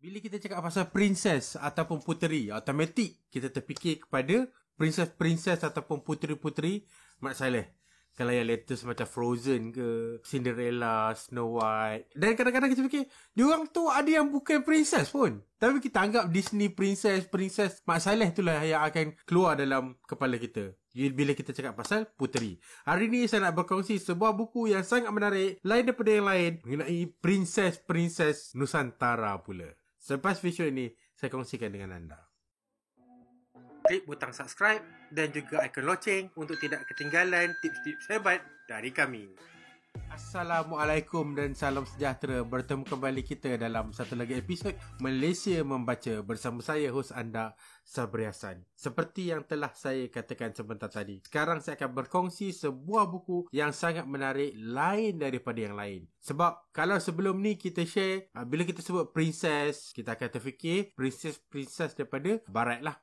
Bila kita cakap pasal princess ataupun puteri, automatik kita terfikir kepada princess ataupun puteri-puteri Mat Salleh. Kalau yang latest macam Frozen ke, Cinderella, Snow White. Dan kadang-kadang kita fikir, diorang tu ada yang bukan princess pun. Tapi kita anggap Disney princess Mat Salleh itulah yang akan keluar dalam kepala kita bila kita cakap pasal puteri. Hari ni saya nak berkongsi sebuah buku yang sangat menarik, lain daripada yang lain, mengenai princess Nusantara pula. Selepas video ini, saya kongsikan dengan anda. Klik butang subscribe dan juga ikon loceng untuk tidak ketinggalan tips-tips hebat dari kami. Assalamualaikum dan salam sejahtera. Bertemu kembali kita dalam satu lagi episod Malaysia Membaca bersama saya, hos anda, Sabri Hassan. Seperti yang telah saya katakan sebentar tadi, sekarang saya akan berkongsi sebuah buku yang sangat menarik, lain daripada yang lain. Sebab kalau sebelum ni kita share, bila kita sebut princess, kita akan terfikir princess daripada barat lah.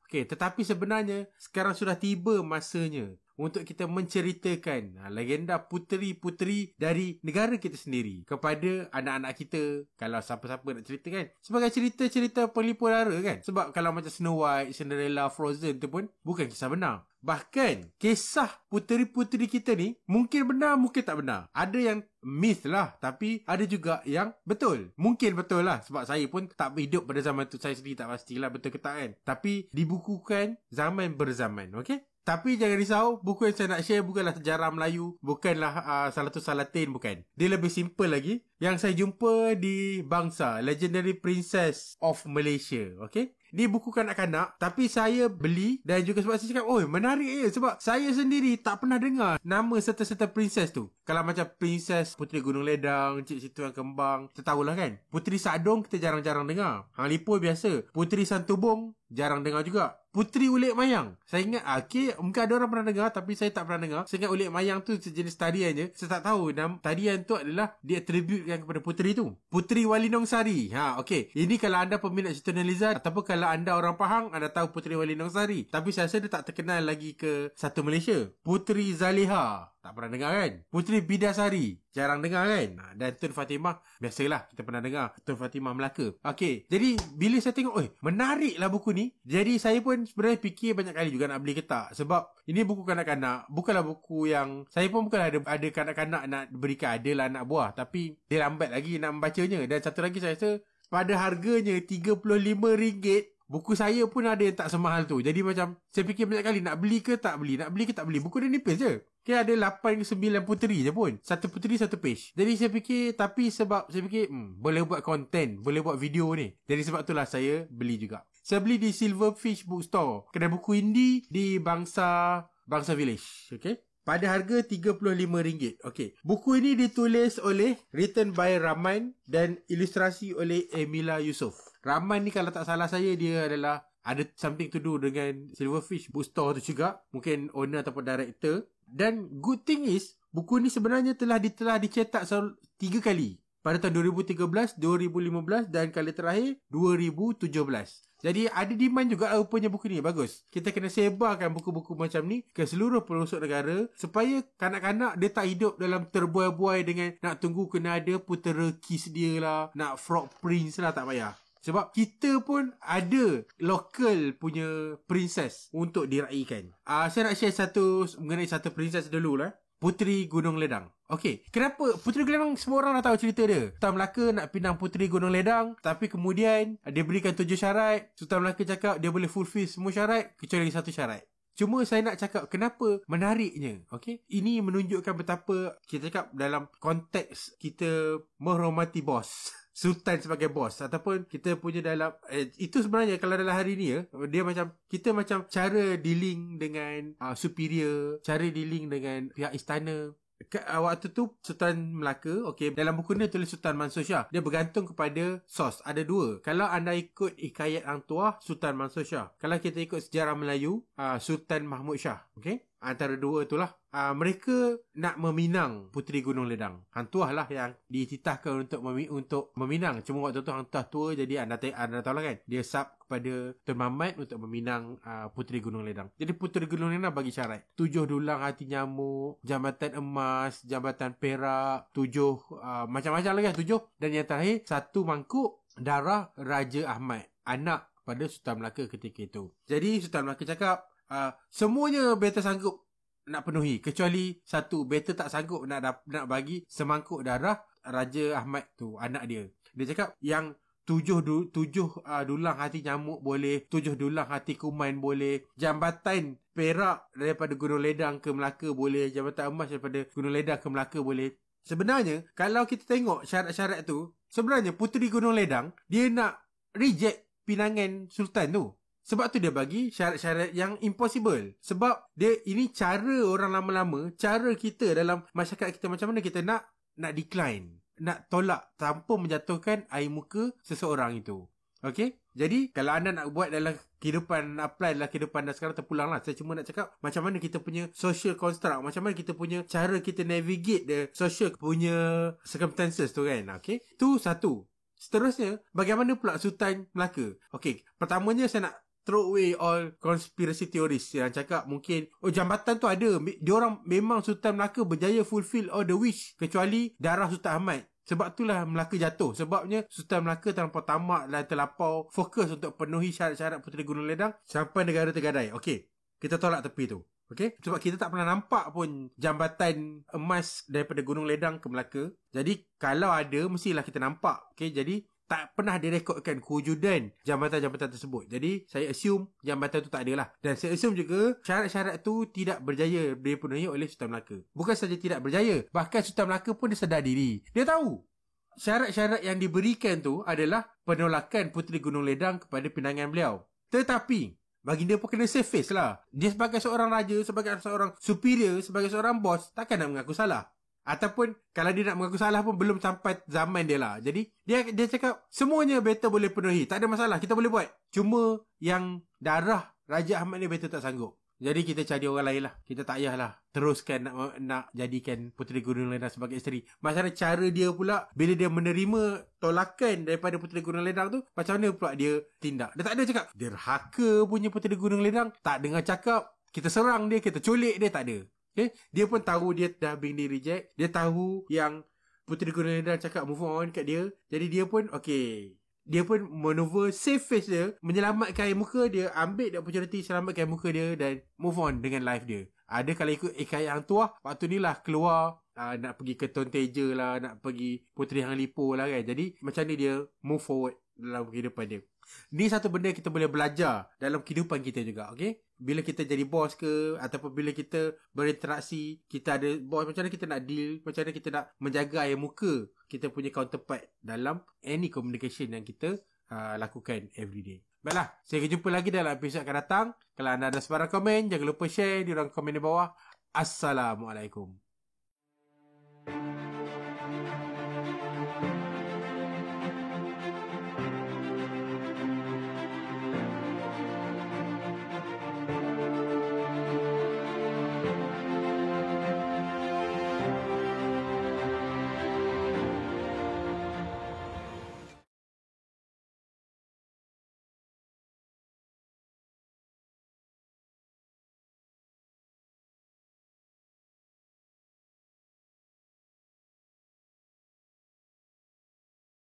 Okey, tetapi sebenarnya sekarang sudah tiba masanya untuk kita menceritakan legenda puteri-puteri dari negara kita sendiri kepada anak-anak kita. Kalau siapa-siapa nak cerita kan, sebagai cerita-cerita pelipur lara kan. Sebab kalau macam Snow White, Cinderella, Frozen tu pun bukan kisah benar. Bahkan kisah puteri-puteri kita ni mungkin benar, mungkin tak benar. Ada yang myth lah, tapi ada juga yang betul. Mungkin betul lah, sebab saya pun tak hidup pada zaman tu. Saya sendiri tak pastilah betul ke tak kan. Tapi dibukukan zaman berzaman. Okey, tapi jangan risau, buku yang saya nak share bukanlah sejarah Melayu, bukanlah Salatul Salatin, bukan. Dia lebih simple lagi. Yang saya jumpa di Bangsa, Legendary Princess of Malaysia. Okay, ni buku kanak-kanak, tapi saya beli dan juga sebab saya cakap, oh menarik je. Sebab saya sendiri tak pernah dengar nama serta-serta princess tu. Kalau macam Princess Puteri Gunung Ledang, Cik Situ yang Kembang, kita tahulah kan. Puteri Sadong kita jarang-jarang dengar. Hang Lipul biasa. Puteri Santubong jarang dengar juga. Puteri Ulik Mayang, saya ingat, mungkin ada orang pernah dengar, tapi saya tak pernah dengar. Saya ingat Ulik Mayang tu sejenis tarian je. Saya tak tahu tarian tu adalah diatributekan kepada puteri tu. Puteri Walinong Sari. Okey. Ini kalau anda peminat cerita Nurhaliza, ataupun kalau anda orang Pahang, anda tahu Puteri Walinong Sari. Tapi saya rasa dia tak terkenal lagi ke satu Malaysia. Puteri Zaliha, tak pernah dengar kan. Puteri Bidasari, jarang dengar kan. Dan Tun Fatimah, biasalah kita pernah dengar. Tun Fatimah Melaka. Okey, jadi bila saya tengok, menariklah buku ni. Jadi saya pun sebenarnya fikir banyak kali juga nak beli ke tak. Sebab ini buku kanak-kanak, bukanlah buku yang, saya pun bukanlah ada kanak-kanak nak berikan, adalah anak buah. Tapi dia lambat lagi nak membacanya. Dan satu lagi saya rasa, pada harganya RM35, buku saya pun ada yang tak semahal tu. Jadi macam saya fikir banyak kali, nak beli ke tak beli, nak beli ke tak beli. Buku dia nipis je. Okay, ada 8 ke 9 puteri je pun. Satu puteri satu page. Jadi saya fikir, tapi sebab saya fikir boleh buat konten, boleh buat video ni. Jadi sebab itulah saya beli juga. Saya beli di Silverfish Bookstore, kedai buku indie di Bangsa Village. Okay, pada harga RM35. Okay, buku ini ditulis oleh, written by Rahman dan ilustrasi oleh Emilia Yusof. Rahman ni kalau tak salah saya, dia adalah ada something to do dengan Silverfish Bookstore tu juga. Mungkin owner ataupun director. Dan good thing is, buku ni sebenarnya telah dicetak 3 kali. Pada tahun 2013, 2015 dan kali terakhir 2017. Jadi ada demand juga rupanya buku ni. Bagus. Kita kena sebarkan buku-buku macam ni ke seluruh pelosok negara, supaya kanak-kanak dia tak hidup dalam terbuai-buai dengan nak tunggu kena ada putera kiss dia lah, nak frog prince lah, tak payah. Sebab kita pun ada local punya princess untuk diraikan. Saya nak share mengenai satu princess dulu lah. Puteri Gunung Ledang. Okey, kenapa Puteri Gunung Ledang semua orang dah tahu cerita dia. Sultan Melaka nak pinang Puteri Gunung Ledang, tapi kemudian dia berikan 7 syarat. Sultan Melaka cakap dia boleh fulfill semua syarat kecuali satu syarat. Cuma saya nak cakap kenapa menariknya. Okey, ini menunjukkan betapa kita cakap dalam konteks kita menghormati bos. Sultan sebagai bos, ataupun kita punya dalam itu sebenarnya kalau dalam hari ni dia macam kita macam cara dealing dengan superior, cara dealing dengan pihak istana. Waktu tu Sultan Melaka, okey, dalam buku ni tulis Sultan Mansur Shah. Dia bergantung kepada sos. Ada 2. Kalau anda ikut hikayat Hang Tuah, Sultan Mansur Shah. Kalau kita ikut sejarah Melayu, Sultan Mahmud Shah. Okey, antara 2 itulah. Mereka nak meminang Puteri Gunung Ledang. Hang Tuah lah yang dititahkan untuk meminang. Cuma waktu tu Hang Tuah tua, jadi anda tahu lah kan, dia sub kepada Tun Mamat untuk meminang Puteri Gunung Ledang. Jadi Puteri Gunung Ledang bagi syarat 7 dulang hati nyamuk, jambatan emas, jambatan perak, 7 macam-macam lagi kan, 7. Dan yang terakhir 1 mangkuk darah Raja Ahmad, anak pada Sultan Melaka ketika itu. Jadi Sultan Melaka cakap, semuanya beta sanggup nak penuhi, kecuali satu, beta tak sanggup nak bagi semangkuk darah Raja Ahmad tu, anak dia. Dia cakap yang tujuh dulang hati nyamuk boleh, 7 dulang hati kuman boleh, jambatan perak daripada Gunung Ledang ke Melaka boleh, jambatan emas daripada Gunung Ledang ke Melaka boleh. Sebenarnya kalau kita tengok syarat-syarat tu, sebenarnya Puteri Gunung Ledang dia nak reject pinangan Sultan tu. Sebab tu dia bagi syarat-syarat yang impossible. Sebab dia, ini cara orang lama-lama, cara kita dalam masyarakat kita macam mana kita nak decline, nak tolak tanpa menjatuhkan air muka seseorang itu. Okay? Jadi kalau anda nak buat dalam kehidupan, apply dalam kehidupan dah sekarang, terpulang lah. Saya cuma nak cakap macam mana kita punya social construct, macam mana kita punya cara kita navigate the social punya circumstances tu kan. Okay? Tu satu. Seterusnya, bagaimana pula Sultan Melaka? Okay, pertamanya saya nak throw away all conspiracy theories yang cakap mungkin jambatan tu ada, diorang memang Sultan Melaka berjaya fulfill all the wish kecuali darah Sultan Ahmad. Sebab itulah Melaka jatuh. Sebabnya Sultan Melaka terlampau tamak dan terlampau fokus untuk penuhi syarat-syarat Puteri Gunung Ledang sampai negara tergadai. Okey, kita tolak tepi tu. Okey, sebab kita tak pernah nampak pun jambatan emas daripada Gunung Ledang ke Melaka. Jadi kalau ada, mestilah kita nampak. Okey, jadi tak pernah direkodkan kewujudan jambatan-jambatan tersebut. Jadi saya assume jambatan tu tak ada lah. Dan saya assume juga syarat-syarat tu tidak berjaya dipenuhi oleh Sultan Melaka. Bukan saja tidak berjaya, bahkan Sultan Melaka pun dia sedar diri. Dia tahu syarat-syarat yang diberikan tu adalah penolakan Puteri Gunung Ledang kepada pinangan beliau. Tetapi baginda pun kena save face lah. Dia sebagai seorang raja, sebagai seorang superior, sebagai seorang bos, takkan nak mengaku salah. Ataupun kalau dia nak mengaku salah pun belum sampai zaman dia lah. Jadi dia cakap semuanya beta boleh penuhi, tak ada masalah, kita boleh buat. Cuma yang darah Raja Ahmad ni beta tak sanggup. Jadi kita cari orang lain lah. Kita tak payahlah teruskan nak jadikan Puteri Gunung Ledang sebagai isteri. Masalah cara dia pula, bila dia menerima tolakan daripada Puteri Gunung Ledang tu, macam mana pula dia tindak. Dia tak ada cakap derhaka punya Puteri Gunung Ledang, tak dengar cakap kita serang dia, kita culik dia, tak ada. Okay? Dia pun tahu dia dah being reject. Dia tahu yang Puteri Gunung Ledang cakap move on kat dia. Jadi dia pun dia pun maneuver save face dia, menyelamatkan air muka dia, ambil the opportunity selamatkan air muka dia dan move on dengan life dia. Ada kalau ikut Hang Tuah, waktu ni lah keluar nak pergi ke Tonteja lah, nak pergi Puteri Hang Lipo lah kan. Jadi macam ni dia move forward dalam kehidupan dia. Ni satu benda kita boleh belajar dalam kehidupan kita juga. Okay, bila kita jadi bos ke, ataupun bila kita berinteraksi, kita ada bos, macam mana kita nak deal, macam mana kita nak menjaga air muka kita punya counterpart dalam any communication yang kita lakukan everyday. Baiklah, saya akan jumpa lagi dalam episod akan datang. Kalau anda ada sebarang komen, jangan lupa share di ruang komen di bawah. Assalamualaikum.